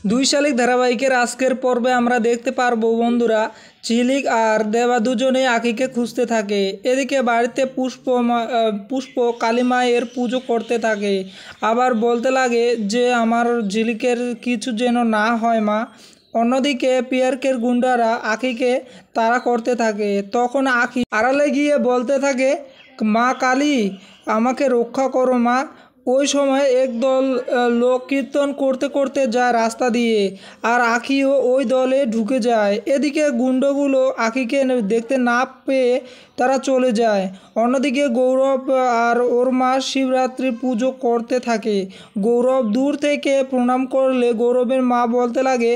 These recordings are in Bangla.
দুই শালিক ধারাবাহিকের আজকের পর্বে আমরা দেখতে পারবো বন্ধুরা, ঝিলিক আর দেবা দুজনেই আঁখিকে খুঁজতে থাকে। এদিকে বাড়িতে পুষ্প কালীমায়ের পুজো করতে থাকে, আবার বলতে লাগে যে আমার ঝিলিকের কিছু যেন না হয় মা। অন্যদিকে পিয়ার্কের গুন্ডারা আঁখিকে তাড়া করতে থাকে। তখন আঁখি আড়ালে গিয়ে বলতে থাকে, মা কালী আমাকে রক্ষা করো মা। ওই সময় একদল লোক কীর্তন করতে করতে যায় রাস্তা দিয়ে, আর আঁখিও ওই দলে ঢুকে যায়। এদিকে গুন্ডগুলো আঁখিকে দেখতে না পেয়ে তারা চলে যায়। অন্যদিকে গৌরব আর ওর মা শিবরাত্রি পুজো করতে থাকে। গৌরব দূর থেকে প্রণাম করলে গৌরবের মা বলতে লাগে,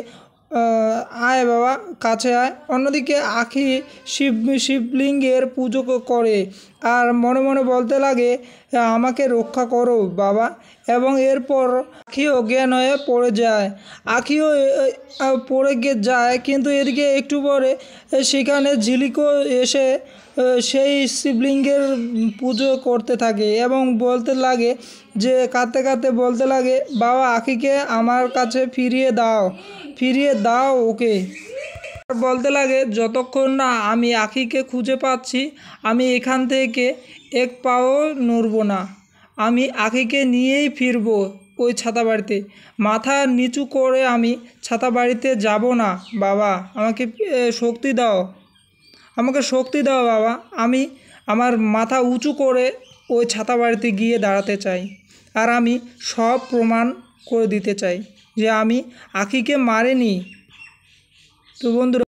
আয় বাবা কাছে আয়। অন্যদিকে আঁখি শিবলিঙ্গের পুজো করে আর মনে মনে বলতে লাগে, আমাকে রক্ষা করো বাবা। এবং এরপর আঁখিও জ্ঞান হয়ে পড়ে যায়। আঁখিও পড়ে গিয়ে যায়, কিন্তু এদিকে একটু পরে সেখানে ঝিলিকও এসে সেই শিবলিঙ্গের পুজো করতে থাকে এবং বলতে লাগে যে কাঁদতে কাঁদতে বলতে লাগে, বাবা আঁখিকে আমার কাছে ফিরিয়ে দাও ওকে। বলতে লাগে, যতক্ষণ না আমি আঁখিকে খুঁজে পাচ্ছি আমি এখান থেকে এক পাও নড়ব না। আমি আঁখিকে নিয়েই ফিরব ওই ছাতা বাড়িতে। মাথা নিচু করে আমি ছাতা বাড়িতে যাব না বাবা। আমাকে শক্তি দাও বাবা। আমি আমার মাথা উঁচু করে ওই ছাতা বাড়িতে গিয়ে দাঁড়াতে চাই, আর আমি সব প্রমাণ করে দিতে চাই যে আমি আঁখিকে মারিনি। তো বন্ধুরা।